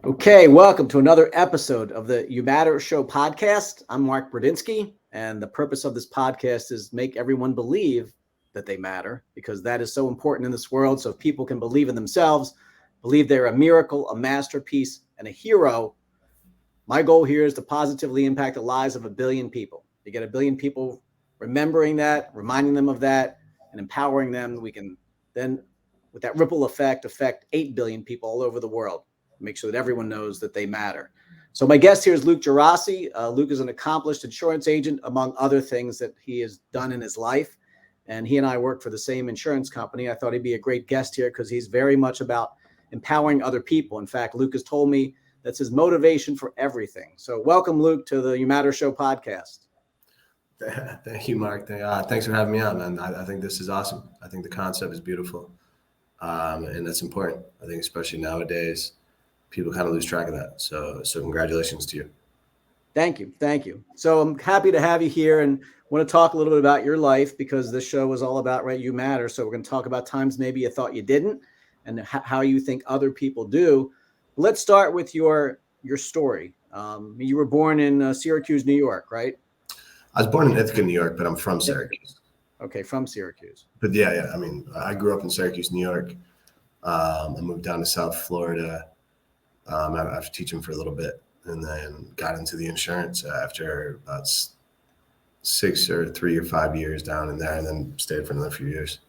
Okay, welcome to another episode of the You Matter Show podcast. I'm Mark Bradinsky, and the purpose of this podcast is make everyone believe that they matter, because that is so important in this world. So if people can believe in themselves, believe they're a miracle, a masterpiece, and a hero, my goal here is to positively impact the lives of 1 billion people. You get 1 billion people remembering that, reminding them of that, and empowering them. We can then, with that ripple effect, affect 8 billion people all over the world. Make sure that everyone knows that they matter. So my guest here is Luke Jeraci. Luke is an accomplished insurance agent, among other things that he has done in his life. And he and I work for the same insurance company. I thought he'd be a great guest here because he's very much about empowering other people. In fact, Luke has told me that's his motivation for everything. So welcome, Luke, to the You Matter Show podcast. Thank you, Mark. Thanks for having me on, man. I think this is awesome. I think the concept is beautiful. And that's important. I think especially nowadays, people kind of lose track of that. So congratulations to you. Thank you. Thank you. So I'm happy to have you here and want to talk a little bit about your life, because this show is all about, right, you matter. So we're going to talk about times maybe you thought you didn't and how you think other people do. Let's start with your story. You were born in Syracuse, New York, right? I was born in Ithaca, New York, but I'm from Syracuse. Okay, from Syracuse. But yeah. I mean, I grew up in Syracuse, New York. I moved down to South Florida after teaching for a little bit, and then got into the insurance after about 3 or 5 years down in there, and then stayed for another few years.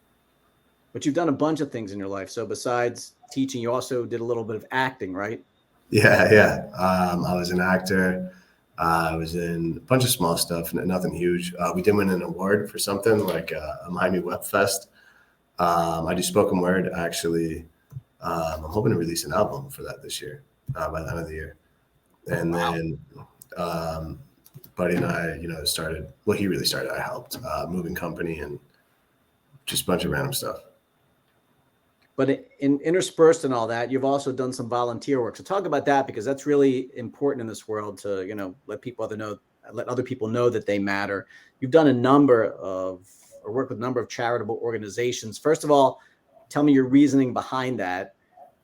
But you've done a bunch of things in your life. So besides teaching, you also did a little bit of acting, right? Yeah. I was an actor. I was in a bunch of small stuff, nothing huge. We did win an award for something like a Miami Web Fest. I do spoken word, actually. I'm hoping to release an album for that this year, by the end of the year. And then Buddy and I, started, well, he really started, I helped, moving company and just a bunch of random stuff. But interspersed in all that, you've also done some volunteer work. So talk about that, because that's really important in this world to, let other people know that they matter. You've done worked with a number of charitable organizations. First of all, tell me your reasoning behind that,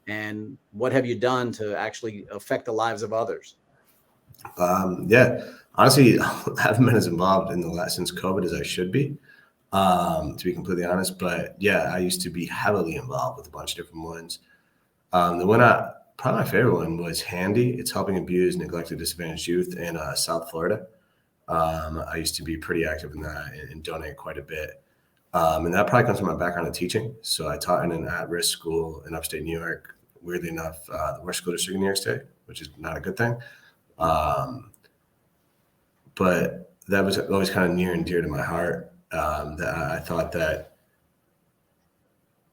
and what have you done to actually affect the lives of others? Honestly, I haven't been as involved since COVID as I should be. To be completely honest, but yeah, I used to be heavily involved with a bunch of different ones. Probably my favorite one was Handy. It's helping abused, neglected, disadvantaged youth in South Florida. I used to be pretty active in that and donate quite a bit. And that probably comes from my background in teaching. So I taught in an at-risk school in upstate New York. Weirdly enough, the worst school district in New York State, which is not a good thing. But that was always kind of near and dear to my heart. That I thought that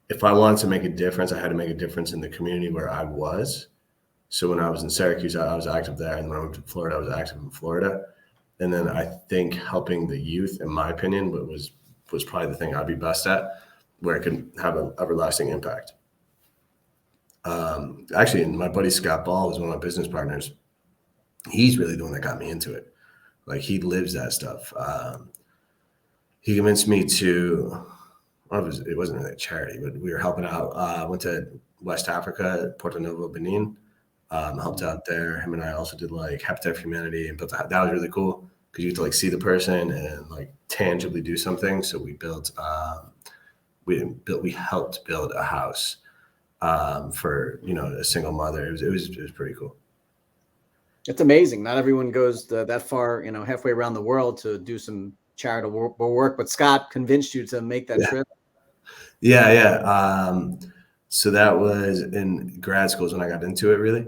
if I wanted to make a difference, I had to make a difference in the community where I was. So when I was in Syracuse, I was active there. And when I moved to Florida, I was active in Florida. And then I think helping the youth, in my opinion, was probably the thing I'd be best at, where it could have an everlasting impact. Actually, my buddy Scott Ball was one of my business partners. He's really the one that got me into it. Like, he lives that stuff. He convinced me to, it wasn't really a charity, but we were helping out. Went to West Africa, Porto Novo, Benin, helped out there. Him and I also did like Habitat for Humanity, and that was really cool because you get to like see the person and like tangibly do something. So we we helped build a house for a single mother. It was pretty cool. It's amazing. Not everyone goes that far, halfway around the world to do some charitable work, but Scott convinced you to make that trip. Yeah. So that was in grad school is when I got into it, really.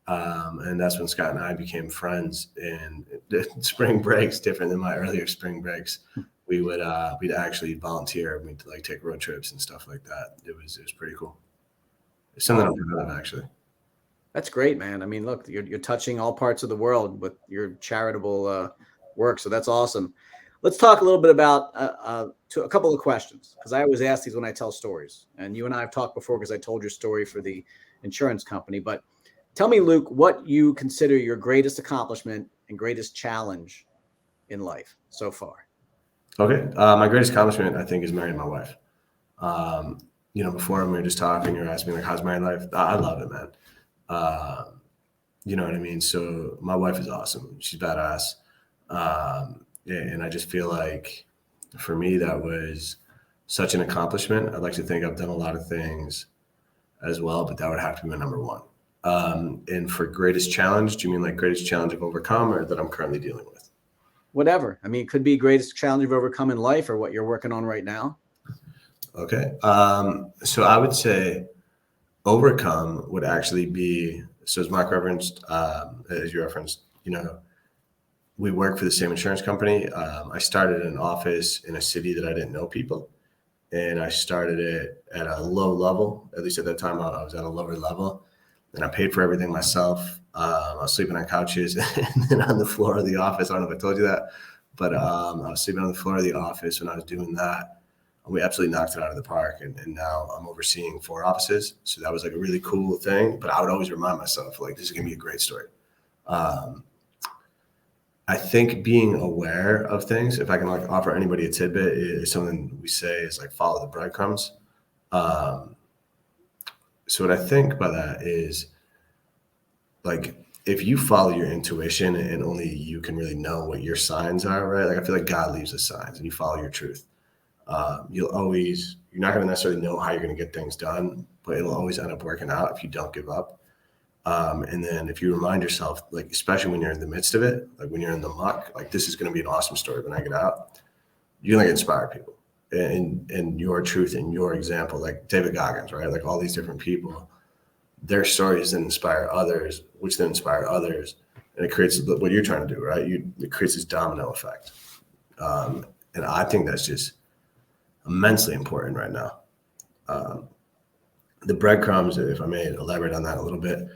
And that's when Scott and I became friends. And spring breaks, different than my earlier spring breaks, we'd actually volunteer. We'd like take road trips and stuff like that. It was pretty cool. It's something I'm proud of, actually. That's great, man. I mean, look, you're touching all parts of the world with your charitable work. So that's awesome. Let's talk a little bit about a couple of questions, because I always ask these when I tell stories. And you and I have talked before because I told your story for the insurance company. But tell me, Luke, what you consider your greatest accomplishment and greatest challenge in life so far. Okay. My greatest accomplishment, I think, is marrying my wife. Before we were just talking, you were asking me, like, how's married life? I love it, man. You know what I mean? So my wife is awesome. She's badass. And I just feel like for me, that was such an accomplishment. I'd like to think I've done a lot of things as well, but that would have to be my number one. And for greatest challenge, do you mean like greatest challenge I've overcome or that I'm currently dealing with? Whatever. I mean, it could be greatest challenge you've overcome in life or what you're working on right now. Okay. So I would say overcome would actually be, so as Mark referenced, as you referenced, we work for the same insurance company. I started an office in a city that I didn't know people. And I started it at a low level. At least at that time, I was at a lower level. And I paid for everything myself. I was sleeping on couches and then on the floor of the office. I don't know if I told you that, but I was sleeping on the floor of the office when I was doing that. We absolutely knocked it out of the park. And now I'm overseeing 4 offices. So that was like a really cool thing. But I would always remind myself, like, this is going to be a great story. I think being aware of things, if I can like offer anybody a tidbit, is something we say is like follow the breadcrumbs. So what I think by that is like if you follow your intuition and only you can really know what your signs are, right? Like I feel like God leaves us signs and you follow your truth. You're not going to necessarily know how you're going to get things done, but it'll always end up working out if you don't give up. And then if you remind yourself, like, especially when you're in the midst of it, like when you're in the muck, like this is going to be an awesome story when I get out, you're going to inspire people and your truth and your example, like David Goggins, right? Like all these different people, their stories then inspire others, which then inspire others. And it creates what you're trying to do, right? It creates this domino effect. And I think that's just immensely important right now. The breadcrumbs, if I may elaborate on that a little bit.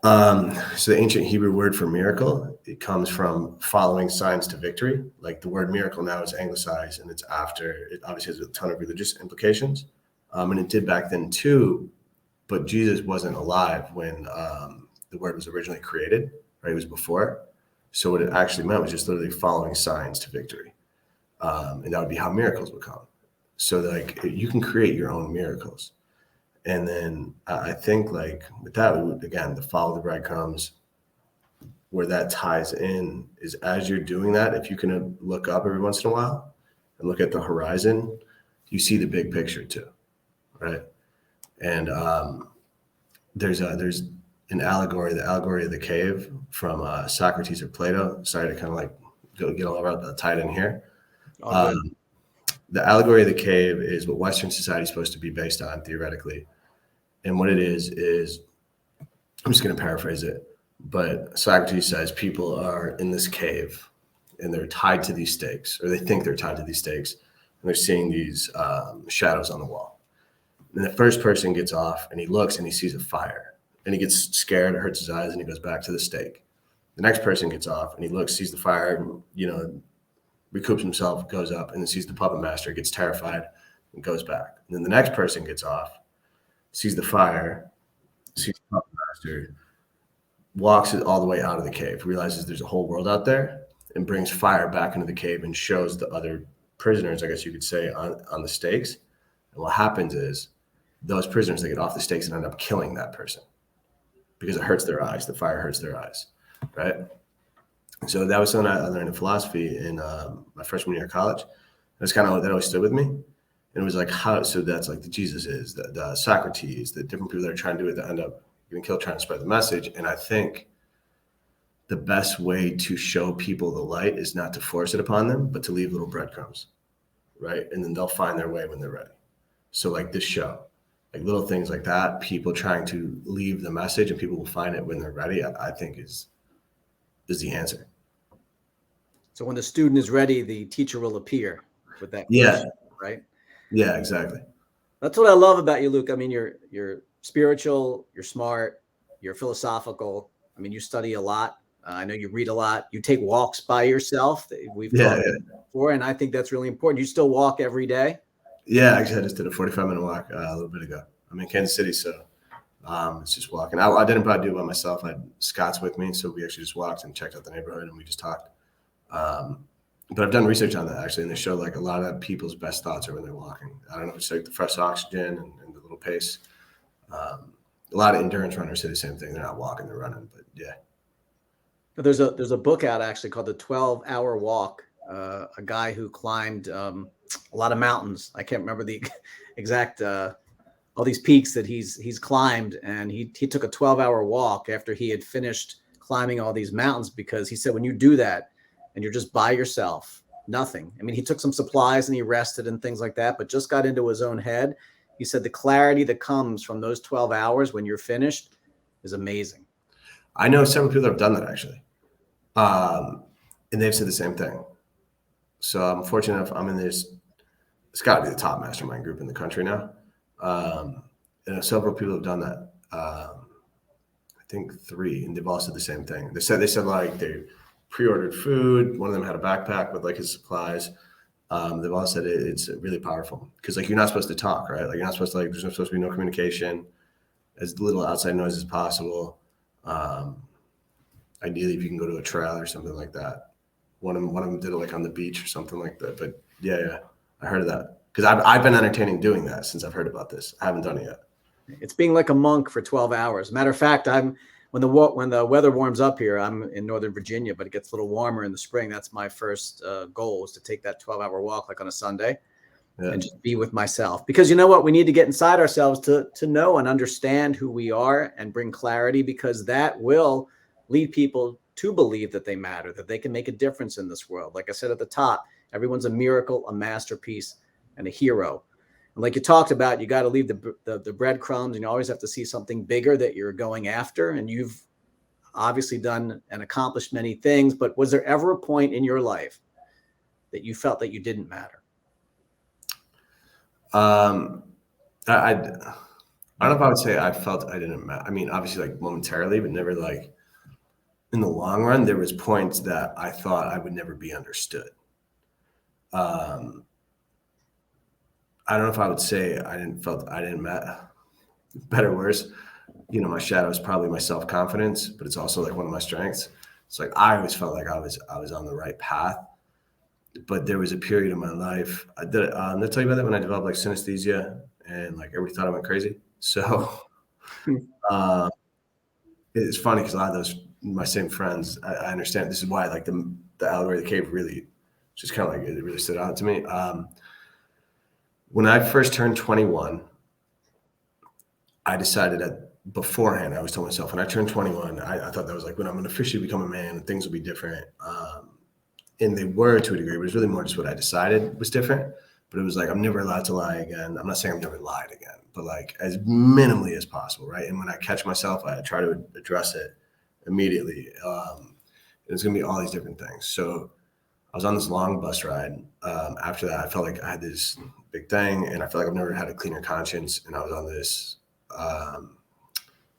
So the ancient Hebrew word for miracle, it comes from following signs to victory. Like the word miracle now is anglicized and it obviously has a ton of religious implications. And it did back then too, but Jesus wasn't alive when the word was originally created, right? It was before. So what it actually meant was just literally following signs to victory. And that would be how miracles would come. So like you can create your own miracles. And then I think like with that, again, the follow the breadcrumbs, where that ties in is as you're doing that, if you can look up every once in a while and look at the horizon, you see the big picture too, right? And there's an allegory, the allegory of the cave from Socrates or Plato. Sorry to kind of like get all about the tied in here. The allegory of the cave is what Western society is supposed to be based on theoretically. And what it is I'm just going to paraphrase it, but Socrates says people are in this cave and they're tied to these stakes, or they think they're tied to these stakes, and they're seeing these shadows on the wall. And the first person gets off and he looks and he sees a fire and he gets scared, it hurts his eyes, and he goes back to the stake. The next person gets off and he looks, sees the fire, recoups himself, goes up, and then sees the puppet master, gets terrified, and goes back. And then the next person gets off, sees the fire, sees the puppet master, walks it all the way out of the cave, realizes there's a whole world out there, and brings fire back into the cave and shows the other prisoners, I guess you could say, on the stakes. And what happens is those prisoners, they get off the stakes and end up killing that person because it hurts their eyes. The fire hurts their eyes, right? So that was something I learned in philosophy in my freshman year of college. That's kind of that always stood with me. And it was like, so that's like the Jesus is, the Socrates, the different people that are trying to do it that end up getting killed trying to spread the message. And I think the best way to show people the light is not to force it upon them, but to leave little breadcrumbs, right? And then they'll find their way when they're ready. So like this show, like little things like that, people trying to leave the message and people will find it when they're ready, I think is the answer. So when the student is ready, the teacher will appear with that question, right? Yeah, exactly. That's what I love about you, Luke. I mean, you're spiritual, you're smart, you're philosophical. I mean, you study a lot. I know you read a lot. You take walks by yourself. We've talked before, and I think that's really important. You still walk every day? Yeah, actually, I just did a 45-minute walk a little bit ago. I'm in Kansas City, so it's just walking. I didn't probably do it by myself. I had Scott's with me, so we actually just walked and checked out the neighborhood, and we just talked. But I've done research on that, actually, and they show like a lot of people's best thoughts are when they're walking. I don't know if it's like the fresh oxygen and the little pace. A lot of endurance runners say the same thing. They're not walking, they're running, but yeah. There's a book out actually called The 12-Hour Walk. A guy who climbed a lot of mountains. I can't remember the exact all these peaks that he's climbed, and he took a 12-hour walk after he had finished climbing all these mountains, because he said when you do that and you're just by yourself, nothing. I mean, he took some supplies and he rested and things like that, but just got into his own head. He said the clarity that comes from those 12 hours when you're finished is amazing. I know several people that have done that actually. And they've said the same thing. So I'm fortunate enough, I'm in this, it's got to be the top mastermind group in the country now. And several people have done that. I think 3, and they've all said the same thing. They said like they pre-ordered food. One of them had a backpack with like his supplies. They've all said it's really powerful because like you're not supposed to talk, right? Like you're not supposed to, like, there's not supposed to be no communication, as little outside noise as possible. Ideally, if you can go to a trail or something like that. One of them did it like on the beach or something like that. But yeah, I heard of that because I've been entertaining doing that since I've heard about this. I haven't done it yet. It's being like a monk for 12 hours. Matter of fact, when the weather warms up here, I'm in Northern Virginia, but it gets a little warmer in the spring. That's my first goal, is to take that 12-hour walk like on a Sunday and just be with myself. Because you know what? We need to get inside ourselves to know and understand who we are and bring clarity, because that will lead people to believe that they matter, that they can make a difference in this world. Like I said at the top, everyone's a miracle, a masterpiece, and a hero. And like you talked about, you got to leave the breadcrumbs, and you always have to see something bigger that you're going after. And you've obviously done and accomplished many things, but was there ever a point in your life that you felt that you didn't matter? I don't know if I would say I felt I didn't matter. I mean, obviously like momentarily, but never like in the long run. There was points that I thought I would never be understood. I don't know if I would say I didn't matter. Better, worse. You know, my shadow is probably my self-confidence, but it's also like one of my strengths. It's like I always felt like I was on the right path. But there was a period in my life. Did I tell you about that when I developed like synesthesia and like everybody thought I went crazy? So it's funny because a lot of those my same friends, I understand. This is why like the allegory of the cave really just kind of like it really stood out to me. When I first turned 21, I decided that beforehand, I always told myself when I turned 21, I thought that was like when I'm going to officially become a man and things will be different. And they were to a degree, but it was really more just what I decided was different. But it was like, I'm never allowed to lie again. I'm not saying I've never lied again, but like as minimally as possible, right? And when I catch myself, I try to address it immediately. It's going to be all these different things. So I was on this long bus ride. After that, I felt like I had this big thing, and I felt like I've never had a cleaner conscience. And I was on this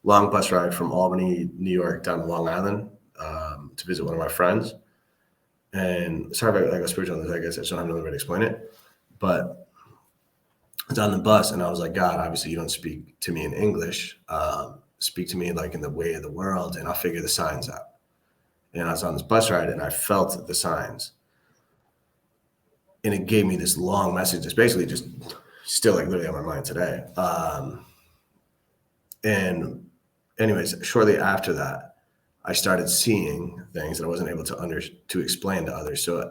long bus ride from Albany, New York, down to Long Island to visit one of my friends. And sorry about like a spiritual on this, I guess I just don't have another way to explain it. But I was on the bus, and I was like, God, obviously you don't speak to me in English. Speak to me like in the way of the world, and I'll figure the signs out. And I was on this bus ride, and I felt the signs. And it gave me this long message. It's basically just still like literally on my mind today. And anyways, shortly after that, I started seeing things that I wasn't able to explain to others. So it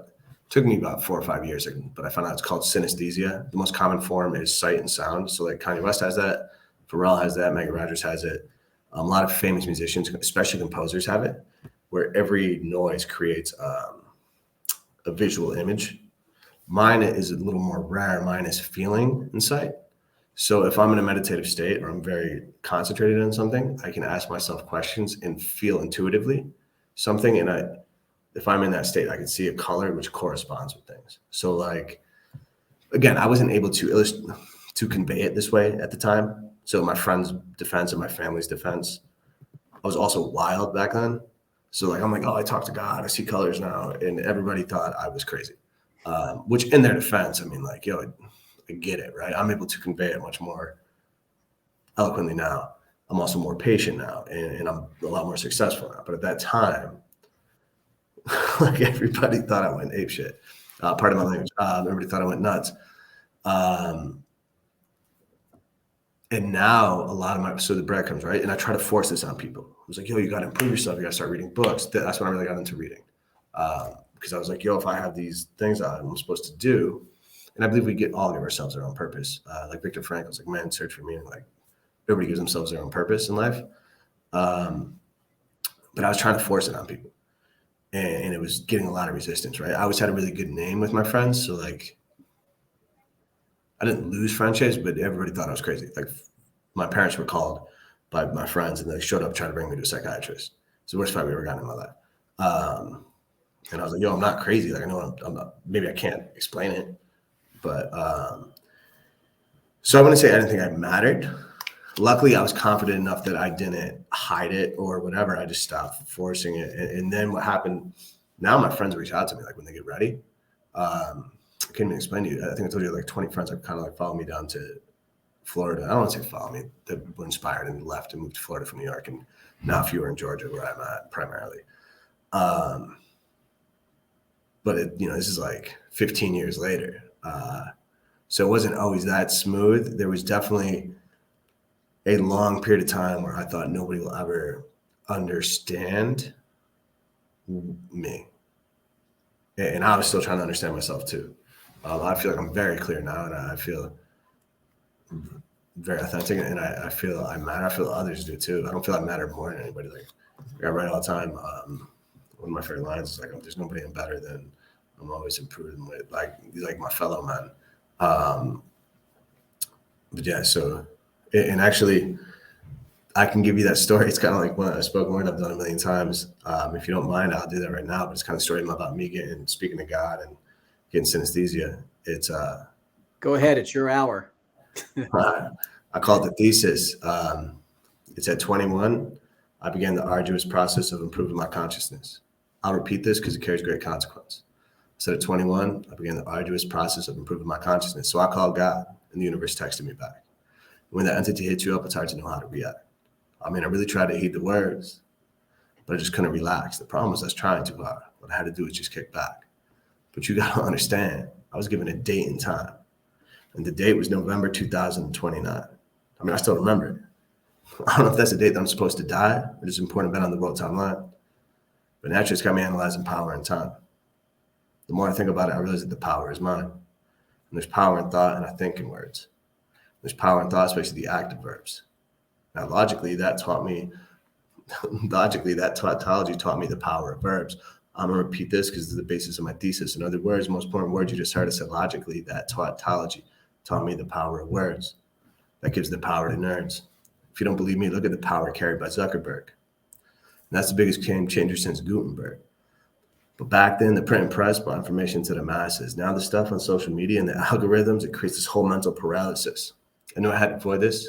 took me about 4 or 5 years, but I found out it's called synesthesia. The most common form is sight and sound. So like Kanye West has that, Pharrell has that, Megan Rogers has it. A lot of famous musicians, especially composers, have it, where every noise creates a visual image. Mine is a little more rare. Mine is feeling and sight. So if I'm in a meditative state or I'm very concentrated on something, I can ask myself questions and feel intuitively something. And if I'm in that state, I can see a color which corresponds with things. So like, again, I wasn't able to convey it this way at the time. So my friend's defense and my family's defense, I was also wild back then. So like, I'm like, oh, I talk to God, I see colors now. And everybody thought I was crazy, which in their defense, I mean like, yo, I get it, right? I'm able to convey it much more eloquently now. I'm also more patient now, and I'm a lot more successful now. But at that time, like everybody thought I went ape shit. Part of my language. Everybody thought I went nuts. And now a lot of so the breadcrumbs, right? And I try to force this on people. I was like, yo, you got to improve yourself. You got to start reading books. That's when I really got into reading. Because I was like, yo, if I have these things I'm supposed to do, and I believe we all give ourselves our own purpose. Like Viktor Frankl's like, man, search for meaning. Like everybody gives themselves their own purpose in life. But I was trying to force it on people. And it was getting a lot of resistance, right? I always had a really good name with my friends. So like, I didn't lose friendships, but everybody thought I was crazy. Like my parents were called by my friends and they showed up trying to bring me to a psychiatrist. It's the worst fight we ever gotten in my life. And I was like, yo, I'm not crazy. Like I know I'm not, maybe I can't explain it. But so I wouldn't say I didn't think I mattered. Luckily, I was confident enough that I didn't hide it or whatever. I just stopped forcing it. And then what happened, now my friends reach out to me like when they get ready. I can't even explain to you. I think I told you like 20 friends that kind of like followed me down to Florida. I don't want to say follow me. They were inspired and left and moved to Florida from New York. And now a few are in Georgia where I'm at primarily. But this is like 15 years later. So it wasn't always that smooth. There was definitely a long period of time where I thought nobody will ever understand me. And I was still trying to understand myself too. I feel like I'm very clear now and I feel very authentic and I feel I matter. I feel others do too. I don't feel I matter more than anybody. Like I write all the time. One of my favorite lines is like, there's nobody I'm better than. I'm always improving with like my fellow man. But yeah, so, and actually I can give you that story. It's kind of like one a spoken word I've done a million times. If you don't mind, I'll do that right now. But it's kind of a story about me speaking to God and getting synesthesia. It's go ahead. It's your hour. I call it the thesis. It's at 21. I began the arduous process of improving my consciousness. I'll repeat this because it carries great consequence. So at 21, I began the arduous process of improving my consciousness. So I called God and the universe texted me back. When that entity hits you up, it's hard to know how to react. I mean, I really tried to heed the words, but I just couldn't relax. The problem was I was trying too hard. What I had to do was just kick back. But you got to understand, I was given a date and time. And the date was November 2029. I mean, I still remember it. I don't know if that's the date that I'm supposed to die, but it's an important event on the world timeline. But naturally, it's got me analyzing power and time. The more I think about it, I realize that the power is mine. And there's power in thought, and I think in words. There's power in thought, especially the active verbs. Now, logically, that tautology taught me the power of verbs. I'm going to repeat this because it's the basis of my thesis. In other words, the most important word you just heard, I said logically, that tautology taught me the power of words. That gives the power to nerds. If you don't believe me, look at the power carried by Zuckerberg. And that's the biggest game changer since Gutenberg. But back then, the print and press brought information to the masses. Now the stuff on social media and the algorithms, it creates this whole mental paralysis. I knew I had to avoid this,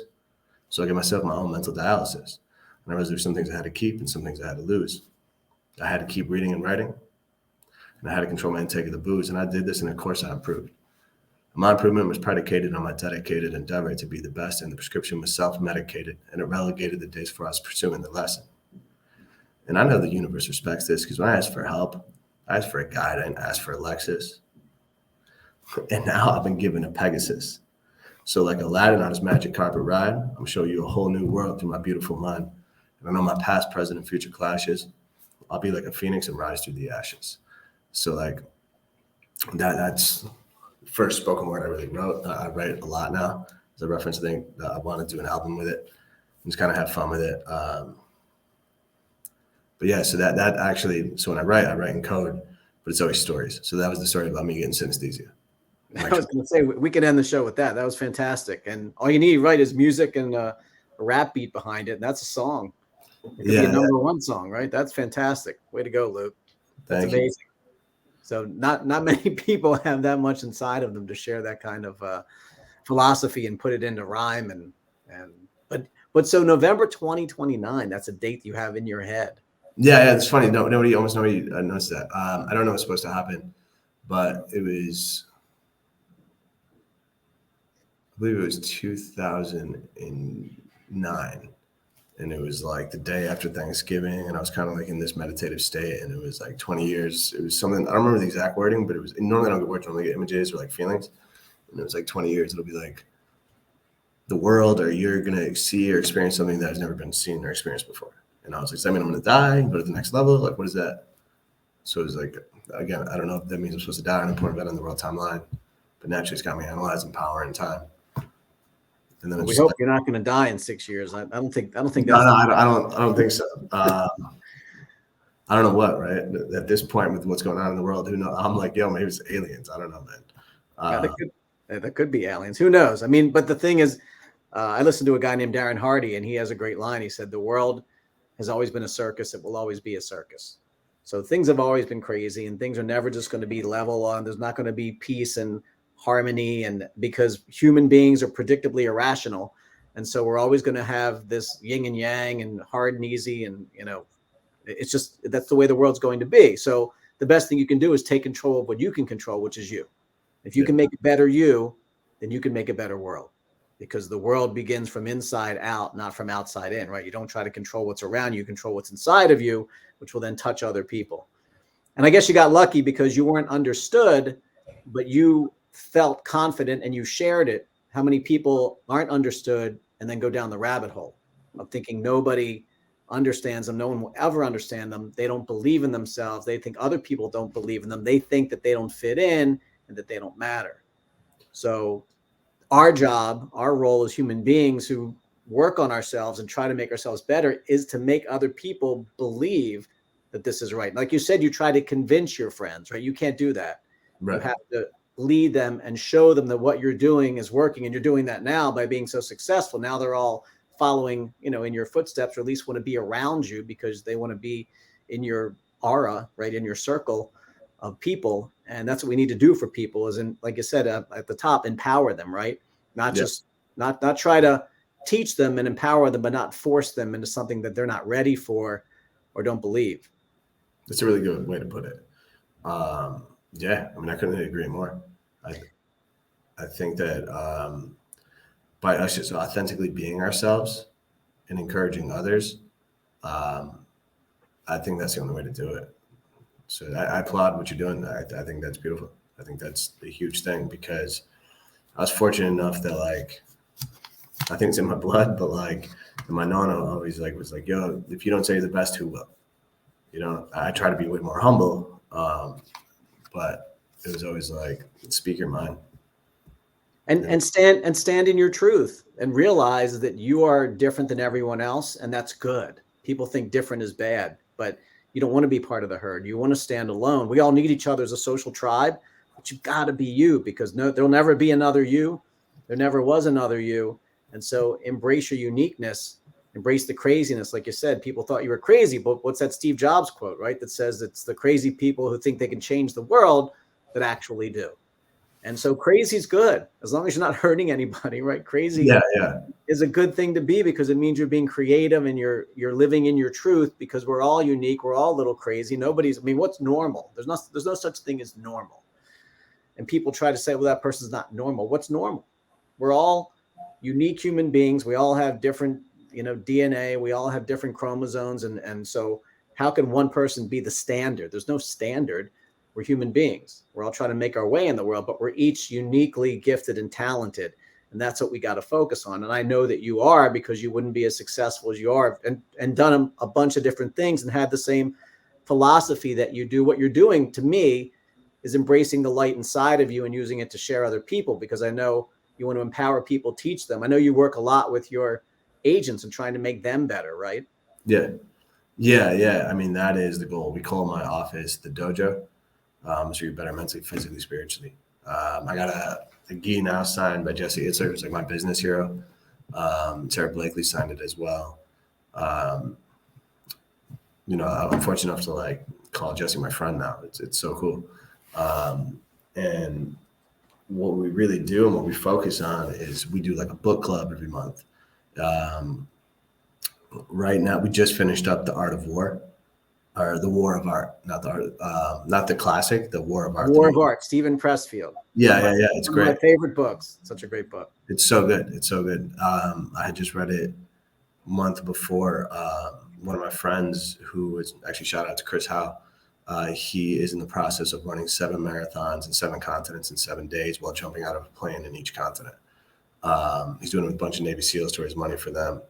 so I gave myself my own mental dialysis. And I realized there's some things I had to keep and some things I had to lose. I had to keep reading and writing, and I had to control my intake of the booze. And I did this, and of course I improved. My improvement was predicated on my dedicated endeavor to be the best, and the prescription was self-medicated, and it relegated the days for us pursuing the lesson. And I know the universe respects this because when I asked for help, I asked for a guide, I didn't ask for a Lexus. And now I've been given a Pegasus. So like Aladdin on his magic carpet ride, I'm gonna show you a whole new world through my beautiful mind. And I know my past, present, and future clashes. I'll be like a phoenix and rise through the ashes. So like that's the first spoken word I really wrote. I write a lot now. As a reference, I think I want to do an album with it and just kind of have fun with it. But yeah, so that actually, so when I write in code, but it's always stories. So that was the story about me getting synesthesia. I was going to say, we could end the show with that. That was fantastic. And all you need, right, is music and a rap beat behind it. And that's a song. It could be a number one song, right? That's fantastic. Way to go, Luke. That's amazing. So not many people have that much inside of them to share that kind of philosophy and put it into rhyme. But so November 2029, that's a date you have in your head. Yeah, it's funny. Nobody noticed that. I don't know what's supposed to happen, but it was, I believe it was 2009. And it was like the day after Thanksgiving. And I was kind of like in this meditative state. And it was like 20 years. It was something, I don't remember the exact wording, but it was, normally I don't get words, normally I get images or like feelings. And it was like 20 years. It'll be like the world, or you're going to see or experience something that has never been seen or experienced before. And I was like, does that mean I'm going to die, go to the next level? Like, what is that? So it was like, again, I don't know if that means I'm supposed to die on an important event on the world timeline, but naturally it's got me analyzing power and time. And then Well, it's we just hope like, you're not going to die in 6 years. I don't think no, that's. I don't think so. I don't know what, right? At this point with what's going on in the world, who knows? I'm like, yo, maybe it's aliens. I don't know, man. Yeah, that could be aliens. Who knows? I mean, but the thing is, I listened to a guy named Darren Hardy, and he has a great line. He said, "The world has always been a circus. It will always be a circus." So things have always been crazy, and things are never just going to be level on. There's not going to be peace and harmony, and because human beings are predictably irrational, and so we're always going to have this yin and yang and hard and easy, and it's just that's the way the world's going to be. So the best thing you can do is take control of what you can control, which is you. If you can make a better you, then you can make a better world, because the world begins from inside out, not from outside in, right? You don't try to control what's around you, control what's inside of you, which will then touch other people. And I guess you got lucky because you weren't understood, but you felt confident and you shared it. How many people aren't understood and then go down the rabbit hole of thinking nobody understands them, no one will ever understand them, they don't believe in themselves, they think other people don't believe in them, they think that they don't fit in and that they don't matter. So our job, our role as human beings who work on ourselves and try to make ourselves better, is to make other people believe that this is right. Like you said, you try to convince your friends, right? You can't do that. Right. You have to lead them and show them that what you're doing is working. And you're doing that now by being so successful. Now they're all following, in your footsteps, or at least want to be around you because they want to be in your aura, right? In your circle of people. And that's what we need to do for people is, like you said, at the top, empower them, right? Not just not try to teach them and empower them, but not force them into something that they're not ready for or don't believe. That's a really good way to put it. Yeah, I mean, I couldn't agree more. I think that by us just authentically being ourselves and encouraging others, I think that's the only way to do it. So I applaud what you're doing. I think that's beautiful. I think that's a huge thing because I was fortunate enough that I think it's in my blood, but my nonna always was like, yo, if you don't say you're the best, who will? I try to be way more humble, but it was always speak your mind. And stand in your truth and realize that you are different than everyone else, and that's good. People think different is bad, but you don't want to be part of the herd. You want to stand alone. We all need each other as a social tribe, but you've got to be you because there'll never be another you. There never was another you. And so embrace your uniqueness, embrace the craziness. Like you said, people thought you were crazy, but what's that Steve Jobs quote, right? That says it's the crazy people who think they can change the world that actually do. And so crazy is good as long as you're not hurting anybody, right? Crazy is a good thing to be because it means you're being creative and you're living in your truth because we're all unique. We're all a little crazy. What's normal? There's no such thing as normal. And people try to say, well, that person's not normal. What's normal? We're all unique human beings. We all have different, DNA. We all have different chromosomes. And so how can one person be the standard? There's no standard. We're human beings. We're all trying to make our way in the world, but we're each uniquely gifted and talented. And that's what we got to focus on. And I know that you are, because you wouldn't be as successful as you are and done a bunch of different things and had the same philosophy that you do. What you're doing to me is embracing the light inside of you and using it to share other people, because I know you want to empower people, teach them. I know you work a lot with your agents and trying to make them better, right? Yeah. I mean, that is the goal. We call my office the dojo. So you're better mentally, physically, spiritually. I got a gi now signed by Jesse Itzler, who's my business hero. Sarah Blakely signed it as well. I'm fortunate enough to call Jesse my friend now. It's so cool. And what we really do and what we focus on is we do a book club every month. Right now, we just finished up The Art of War. Or The War of Art, not the art, not the classic, The War of Art. War of Art, Stephen Pressfield. Yeah. It's great. One of my favorite books. Such a great book. It's so good. I had just read it a month before. One of my friends, who is actually, shout out to Chris Howe, he is in the process of running 7 marathons in 7 continents in 7 days while jumping out of a plane in each continent. He's doing it with a bunch of Navy SEALs to raise money for them.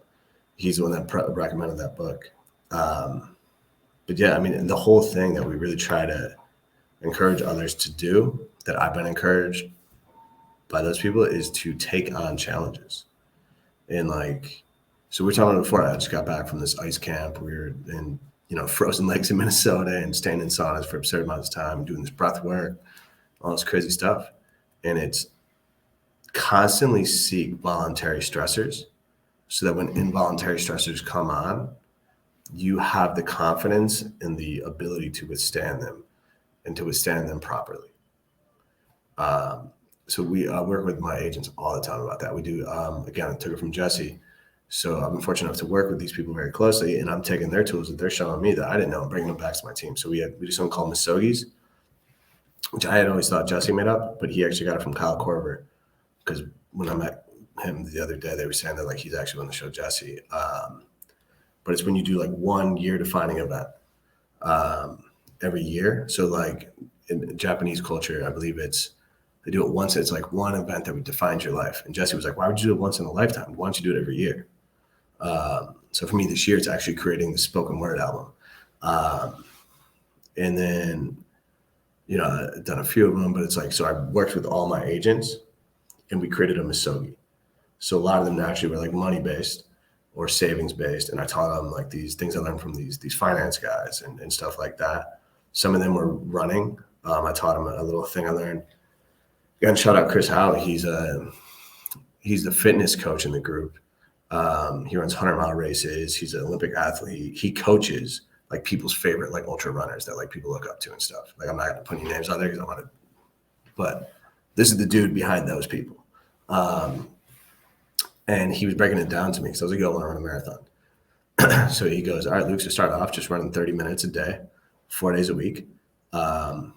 He's the one that recommended that book. But yeah, I mean, the whole thing that we really try to encourage others to do, that I've been encouraged by those people, is to take on challenges. And like, so we were talking about before, I just got back from this ice camp. We were in, frozen lakes in Minnesota and staying in saunas for absurd amounts of time, doing this breath work, all this crazy stuff. And it's constantly seek voluntary stressors so that when involuntary stressors come on, you have the confidence and the ability to withstand them and to withstand them properly. So we work with my agents all the time about that. We do, again, I took it from Jesse. So I'm fortunate enough to work with these people very closely, and I'm taking their tools that they're showing me that I didn't know and bringing them back to my team. So we do something called Misogis, which I had always thought Jesse made up, but he actually got it from Kyle Korver, because when I met him the other day, they were saying that like he's actually on the show Jesse. But it's when you do like 1 year defining event every year. So like in Japanese culture, I believe they do it once. It's like one event that defines your life. And Jesse was like, why would you do it once in a lifetime? Why don't you do it every year? So for me this year, it's actually creating the spoken word album. And then, I've done a few of them, but it's like, so I worked with all my agents and we created a misogi. So a lot of them naturally were like money-based or savings-based. And I taught them like these things I learned from these finance guys and stuff like that. Some of them were running. I taught them a little thing I learned. Again, shout out Chris Howe. He's the fitness coach in the group. He runs 100-mile races. He's an Olympic athlete. He coaches like people's favorite like ultra runners that like people look up to and stuff. Like I'm not gonna put any names out there because I want to, but this is the dude behind those people. And he was breaking it down to me because I was like, yo, I want to run a marathon. So he goes, all right, Luke, so start off just running 30 minutes a day, 4 days a week. The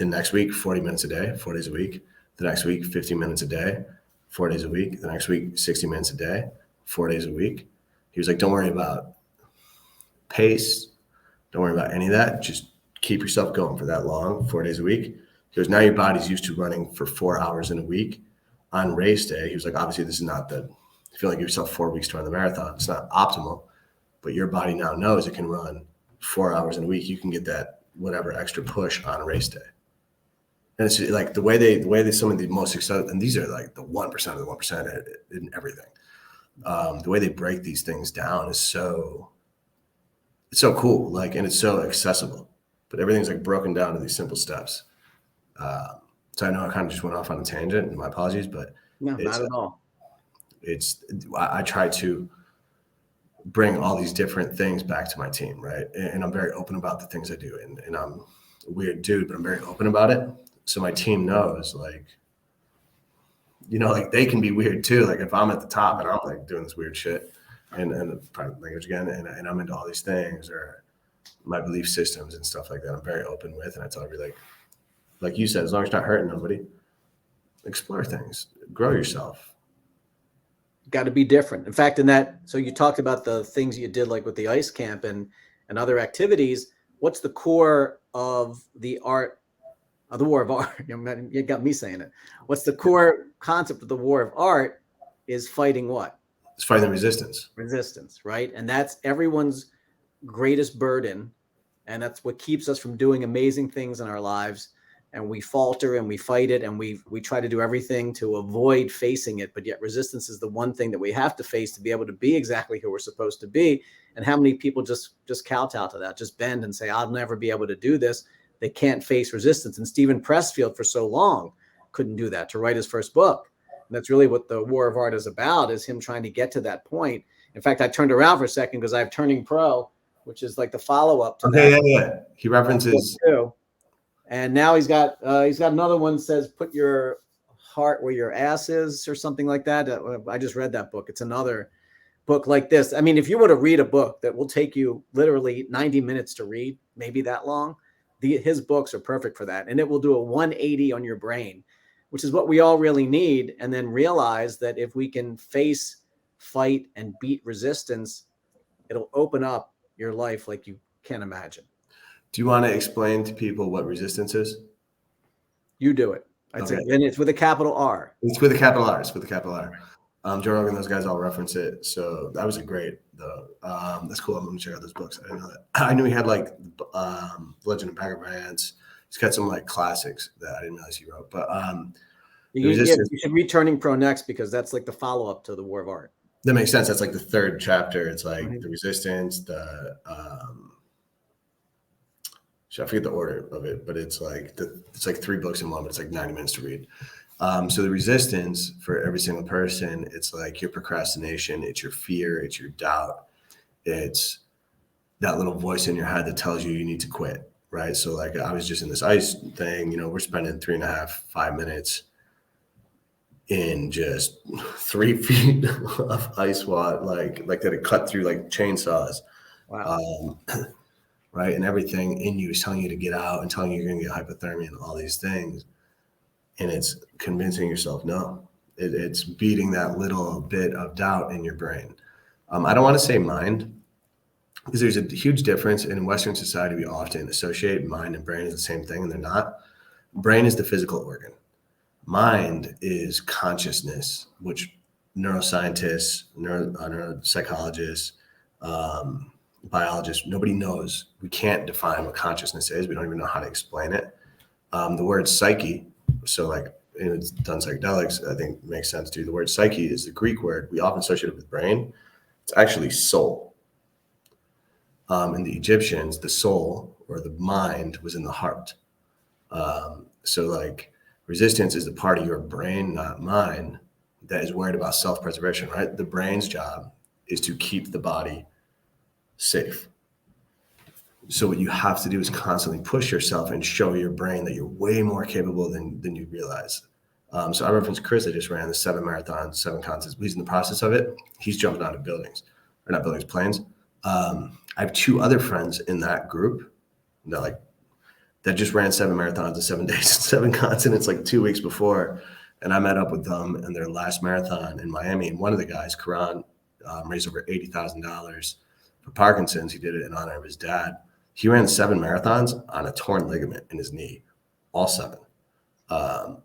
next week, 40 minutes a day, 4 days a week. The next week, 15 minutes a day, 4 days a week. The next week, 60 minutes a day, 4 days a week. He was like, don't worry about pace. Don't worry about any of that. Just keep yourself going for that long, 4 days a week. He goes, now your body's used to running for 4 hours in a week. On race day, he was like, obviously this is not you feel like give yourself 4 weeks to run the marathon. It's not optimal, but your body now knows it can run 4 hours in a week. You can get that whatever extra push on race day. And it's like the way some of the most successful, and these are like the 1% of the 1% in everything. The way they break these things down is so cool, like, and it's so accessible, but everything's like broken down to these simple steps. So I know I kind of just went off on a tangent, and my apologies, but no, not at all. I try to bring all these different things back to my team, right? And I'm very open about the things I do, and I'm a weird dude, but I'm very open about it. So my team knows, like, like they can be weird too. Like if I'm at the top and I'm like doing this weird shit and private language again, and I'm into all these things or my belief systems and stuff like that, I'm very open with. And I tell everybody, like you said, as long as you're not hurting nobody, explore things, grow yourself. Got to be different. In fact, so you talked about the things you did like with the ice camp and other activities. What's the core of the art? The war of art. You got me saying it. What's the core concept of the war of art is fighting what? It's fighting the resistance. Resistance, right? And that's everyone's greatest burden. And that's what keeps us from doing amazing things in our lives. And we falter and we fight it. And we try to do everything to avoid facing it. But yet resistance is the one thing that we have to face to be able to be exactly who we're supposed to be. And how many people just kowtow to that, just bend and say, I'll never be able to do this. They can't face resistance. And Stephen Pressfield for so long couldn't do that to write his first book. And that's really what the War of Art is about, is him trying to get to that point. In fact, I turned around for a second because I have Turning Pro, which is like the follow-up to that. Yeah. He references. And now he's got another one that says, put your heart where your ass is or something like that. I just read that book. It's another book like this. I mean, if you were to read a book that will take you literally 90 minutes to read, maybe that long, his books are perfect for that. And it will do a 180 on your brain, which is what we all really need. And then realize that if we can face, fight, and beat resistance, it'll open up your life like you can't imagine. Do you want to explain to people what resistance is? You do it. And it's with a capital R. It's with a capital R. It's with a capital R. Joe Rogan, those guys all reference it. So that was a great, though. That's cool. I'm going to check out those books. I didn't know that. I knew he had like Legend of Bagger Vance. He's got some like classics that I didn't realize he wrote. But you should read Turning Pro next, because that's like the follow-up to the War of Art. That makes sense. That's like the third chapter. It's like the resistance, the I forget the order of it, but it's like 3 books in one, but it's like 90 minutes to read. So the resistance for every single person, it's like your procrastination, it's your fear, it's your doubt, it's that little voice in your head that tells you need to quit, right? So like I was just in this ice thing, we're spending 5 minutes in just 3 feet of ice water, like that it cut through like chainsaws. Wow. Right. And everything in you is telling you to get out and telling you you're going to get hypothermia and all these things. And it's convincing yourself, no, it's beating that little bit of doubt in your brain. I don't want to say mind, because there's a huge difference. In Western society, we often associate mind and brain as the same thing, and they're not. Brain is the physical organ. Mind is consciousness, which neuroscientists, neuropsychologists, biologists, nobody knows. We can't define what consciousness is. We don't even know how to explain it. The word psyche, so like it's done psychedelics, I think makes sense too. The word psyche is the Greek word. We often associate it with brain. It's actually soul. In the Egyptians, the soul or the mind was in the heart. So like resistance is the part of your brain, not mine, that is worried about self-preservation, right? The brain's job is to keep the body safe. So what you have to do is constantly push yourself and show your brain that you're way more capable than you realize. So I referenced Chris that just ran the 7 marathons, 7 continents. He's in the process of it. He's jumping out of buildings, or not buildings, planes. I have 2 other friends in that group that just ran 7 marathons in 7 days, 7 continents, like 2 weeks before. And I met up with them in their last marathon in Miami. And one of the guys, Karan, raised over $80,000 for Parkinson's. He did it in honor of his dad. He ran 7 marathons on a torn ligament in his knee, all 7. Wow.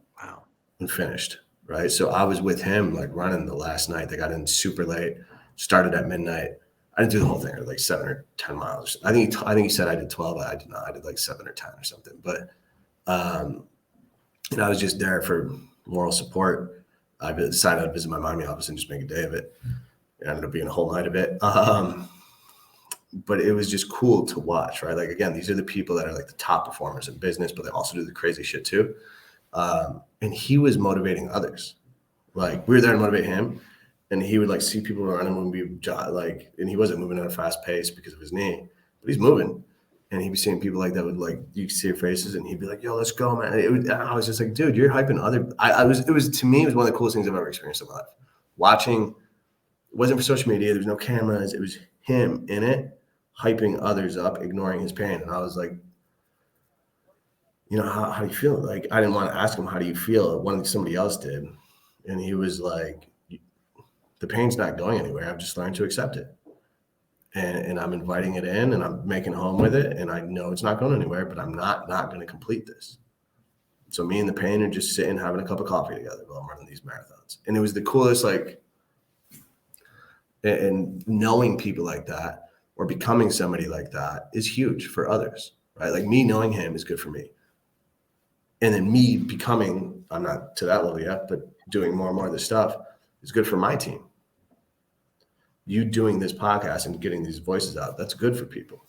And finished, right? So I was with him, like running the last night. They got in super late, started at midnight. I didn't do the whole thing, like 7 or 10 miles. I think he said I did 12. I did not. I did like 7 or 10 or something. But, and I was just there for moral support. I decided I'd visit my Miami office and just make a day of it. It ended up being a whole night of it. But it was just cool to watch, right? Like, again, these are the people that are like the top performers in business, but they also do the crazy shit too. And he was motivating others. Like, we were there to motivate him, and he would like see people around him when we like, and he wasn't moving at a fast pace because of his knee, but he's moving. And he'd be seeing people like that would like, you could see their faces, and he'd be like, yo, let's go, man. I was just like, dude, you're hyping other. To me, it was one of the coolest things I've ever experienced in my life. Watching, it wasn't for social media. There was no cameras. It was him in it, hyping others up, ignoring his pain. And I was like, how do you feel? Like, I didn't want to ask him, how do you feel? Somebody else did. And he was like, the pain's not going anywhere. I've just learned to accept it. And I'm inviting it in, and I'm making home with it. And I know it's not going anywhere, but I'm not going to complete this. So me and the pain are just sitting, having a cup of coffee together while I'm running these marathons. And it was the coolest, like, and knowing people like that or becoming somebody like that is huge for others, right? Like, me knowing him is good for me. And then me becoming, I'm not to that level yet, but doing more and more of this stuff is good for my team. You doing this podcast and getting these voices out, that's good for people.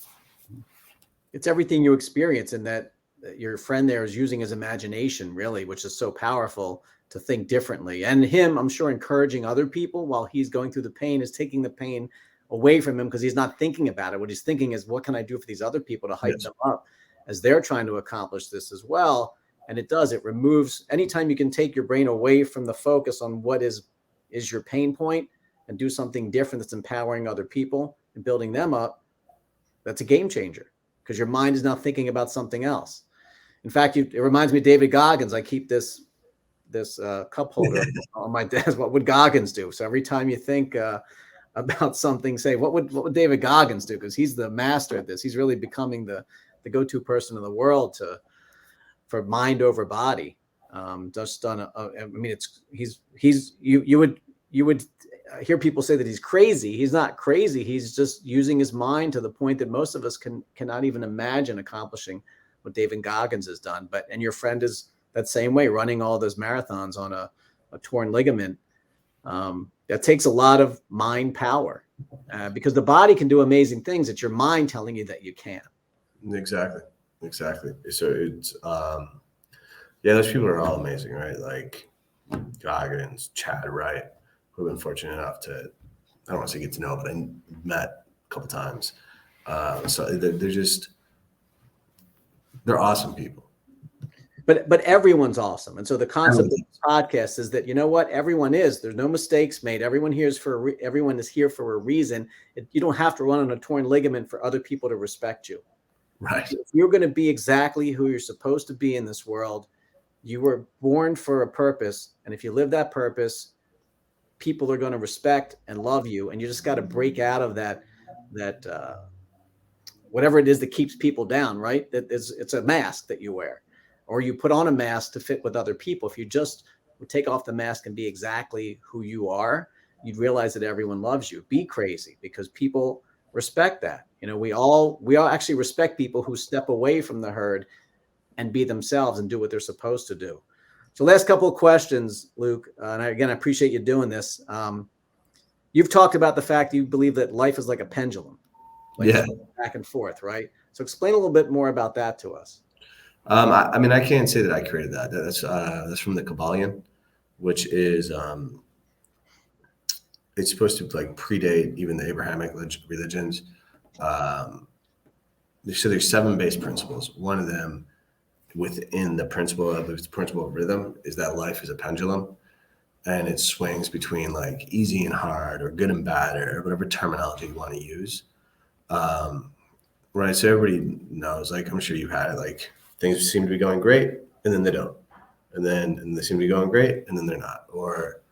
It's everything you experience, and that your friend there is using his imagination, really, which is so powerful, to think differently. And him, I'm sure, encouraging other people while he's going through the pain is taking the pain away from him, because he's not thinking about it. What he's thinking is, what can I do for these other people to hype them up as they're trying to accomplish this as well? And it removes, anytime you can take your brain away from the focus on what is your pain point and do something different that's empowering other people and building them up, that's a game changer, because your mind is now thinking about something else. In fact, it reminds me of David Goggins. I keep this cup holder on my desk. What would Goggins do? So every time you think about something, say, what would David Goggins do? Because he's the master at this. He's really becoming the go-to person in the world for mind over body. Just done I mean, you would hear people say that he's crazy. He's not crazy. He's just using his mind to the point that most of us cannot even imagine accomplishing what David Goggins has done. And your friend is that same way, running all those marathons on a torn ligament. That takes a lot of mind power, because the body can do amazing things. It's your mind telling you that you can't. Exactly. So it's, yeah, those people are all amazing, right? Like Goggins, Chad Wright, who have been fortunate enough to, I don't want to say get to know, but I met a couple times. So they're awesome people. But everyone's awesome. And so the concept of this podcast is that, you know what, everyone is. There's no mistakes made. Everyone is here for a reason. You don't have to run on a torn ligament for other people to respect you. Right. If you're going to be exactly who you're supposed to be in this world, you were born for a purpose. And if you live that purpose, people are going to respect and love you. And you just got to break out of that whatever it is that keeps people down, right? It's a mask that you wear, or you put on a mask to fit with other people. If you just would take off the mask and be exactly who you are, you'd realize that everyone loves you. Be crazy, because people respect that. We all actually respect people who step away from the herd and be themselves and do what they're supposed to do. So last couple of questions, Luke, and I appreciate you doing this. You've talked about the fact that you believe that life is like a pendulum, back and forth, right? So explain a little bit more about that to us. I mean, I can't say that I created that. That's from the Kabbalion, which is it's supposed to like predate even the Abrahamic religions. So there's 7 base principles. One of them, within the principle of rhythm, is that life is a pendulum, and it swings between like easy and hard, or good and bad, or whatever terminology you want to use. Right. So everybody knows, like, I'm sure you've had it, like things seem to be going great and then they don't. And they seem to be going great and then they're not. Or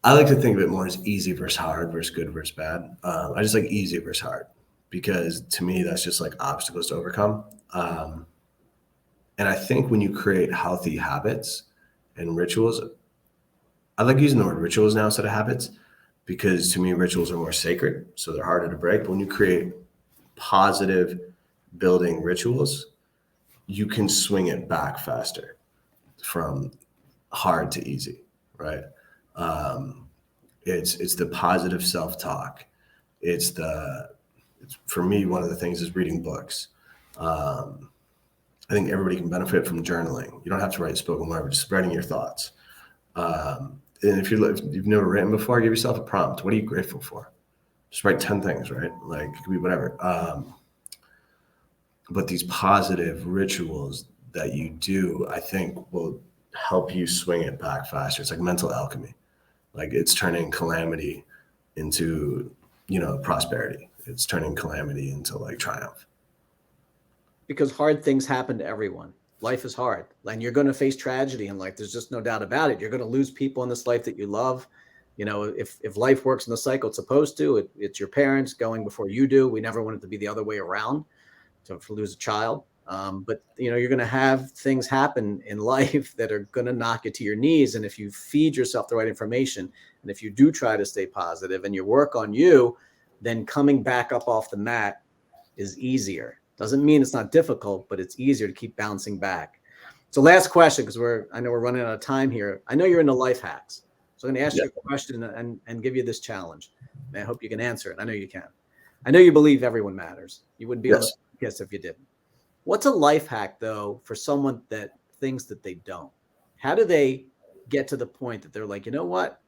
I like to think of it more as easy versus hard versus good versus bad. I just like easy versus hard, because to me, that's just like obstacles to overcome. And I think when you create healthy habits and rituals, I like using the word rituals now instead of habits, because to me, rituals are more sacred. So they're harder to break. But when you create positive building rituals, you can swing it back faster from hard to easy, right? It's the positive self-talk. It's for me, one of the things is reading books. I think everybody can benefit from journaling. You don't have to write spoken word, but just writing your thoughts. And if you've never written before, give yourself a prompt. What are you grateful for? Just write 10 things, right? Like it could be whatever. But these positive rituals that you do, I think will help you swing it back faster. It's like mental alchemy. Like it's turning calamity into, prosperity. It's turning calamity into like triumph. Because hard things happen to everyone. Life is hard, and you're going to face tragedy in life. There's just no doubt about it. You're going to lose people in this life that you love. If life works in the cycle it's supposed to, it's your parents going before you do. We never want it to be the other way around, to lose a child. But you're going to have things happen in life that are going to knock you to your knees. And if you feed yourself the right information, and if you do try to stay positive and you work on you, then coming back up off the mat is easier. Doesn't mean it's not difficult, but it's easier to keep bouncing back. So last question, because I know we're running out of time here. I know you're into life hacks. So I'm going to ask you a question and give you this challenge. And I hope you can answer it. I know you can. I know you believe everyone matters. You wouldn't be on the podcast if you didn't. What's a life hack, though, for someone that thinks that they don't? How do they get to the point that they're like, you know what?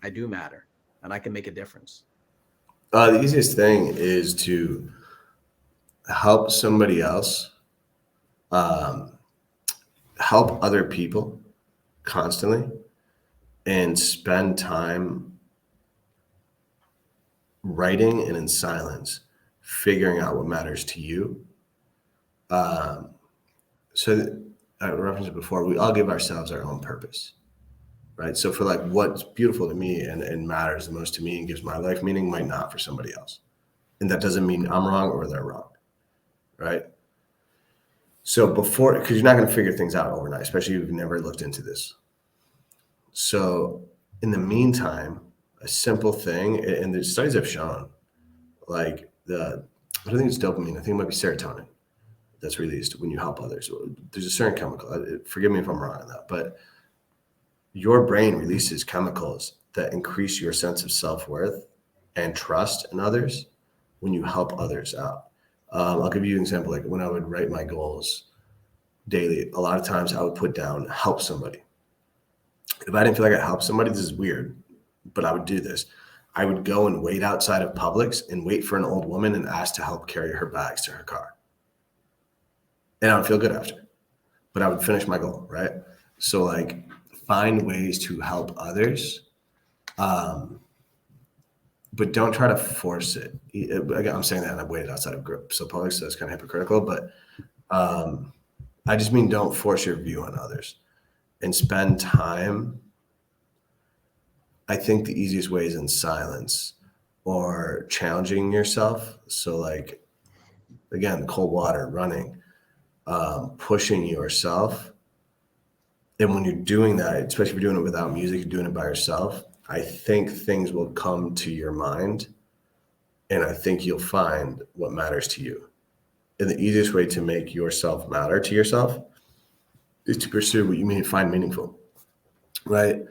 I do matter and I can make a difference? The easiest thing is to help somebody else, help other people constantly, and spend time writing and in silence, figuring out what matters to you. So I referenced it before, we all give ourselves our own purpose, right? So for like what's beautiful to me and matters the most to me and gives my life meaning might not for somebody else. And that doesn't mean I'm wrong or they're wrong, right? So before, because you're not going to figure things out overnight, especially if you've never looked into this. So in the meantime, a simple thing, and the studies have shown, like I don't think it's dopamine. I think it might be serotonin that's released when you help others. There's a certain chemical. Forgive me if I'm wrong on that, but your brain releases chemicals that increase your sense of self-worth and trust in others when you help others out. I'll give you an example. Like when I would write my goals daily, a lot of times I would put down help somebody. If I didn't feel like I helped somebody, this is weird, but I would do this. I would go and wait outside of Publix and wait for an old woman and ask to help carry her bags to her car. And I would feel good after, but I would finish my goal, right? So like find ways to help others, but don't try to force it. Again, I'm saying that and I've waited outside of group. So Publix, so that's kind of hypocritical, but I just mean don't force your view on others and spend time. I think the easiest way is in silence or challenging yourself. So like, again, cold water, running, pushing yourself. And when you're doing that, especially if you're doing it without music, you're doing it by yourself, I think things will come to your mind. And I think you'll find what matters to you. And the easiest way to make yourself matter to yourself is to pursue what you find meaningful, right?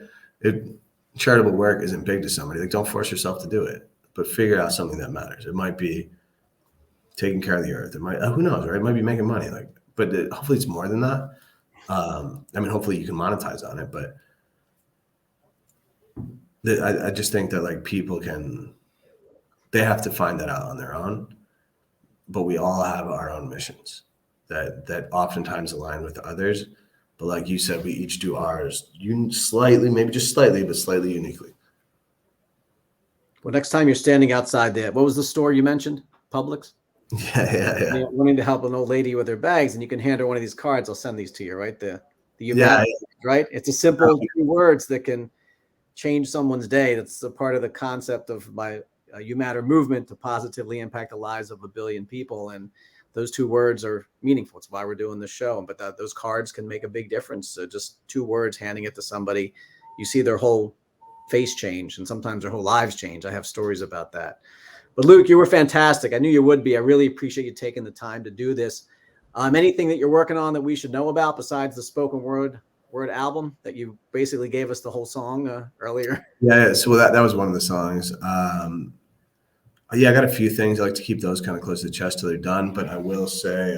Charitable work isn't big to somebody. Like, don't force yourself to do it, but figure out something that matters. It might be taking care of the earth. It might, who knows, right? It might be making money. But hopefully it's more than that. Hopefully you can monetize on it, but I just think that like people they have to find that out on their own, but we all have our own missions that oftentimes align with others. But like you said, we each do ours slightly, maybe just slightly, but slightly uniquely. Well, next time you're standing outside there, what was the store you mentioned? Publix? Yeah. Wanting to help an old lady with her bags, and you can hand her one of these cards. I'll send these to you, right? The right? It's a simple 2 words that can change someone's day. That's a part of the concept of my You Matter movement to positively impact the lives of 1 billion people. And those 2 words are meaningful. It's why we're doing this show. But those cards can make a big difference. So just 2 words, handing it to somebody, you see their whole face change, and sometimes their whole lives change. I have stories about that. But Luke, you were fantastic. I knew you would be. I really appreciate you taking the time to do this. Anything that you're working on that we should know about besides the spoken word album that you basically gave us the whole song earlier? Yeah. So that was one of the songs. I got a few things. I like to keep those kind of close to the chest till they're done. But I will say,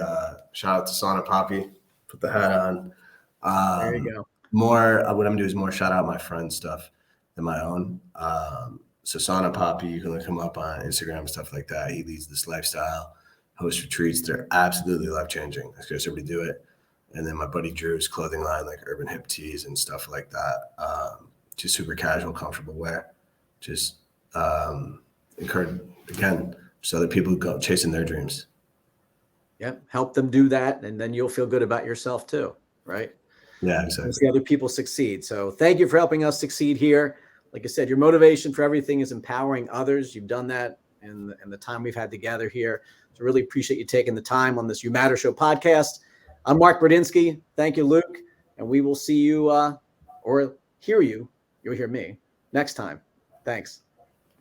shout out to Sana Poppy. Put the hat on. There you go. More, what I'm gonna do is more shout out my friend stuff than my own. So Sana Poppy, you can look him up on Instagram and stuff like that. He leads this lifestyle, hosts retreats. They're absolutely life changing. I suggest everybody do it. And then my buddy Drew's clothing line, like urban hip tees and stuff like that. Just super casual, comfortable wear. Just encourage, again, so other people go chasing their dreams. Yep. Help them do that. And then you'll feel good about yourself too. Right. Yeah, exactly. See other people succeed. So thank you for helping us succeed here. Like I said, your motivation for everything is empowering others. You've done that in the time we've had together here. So really appreciate you taking the time on this You Matter Show podcast. I'm Mark Bradinsky. Thank you, Luke. And we will see you or hear you. You'll hear me next time. Thanks.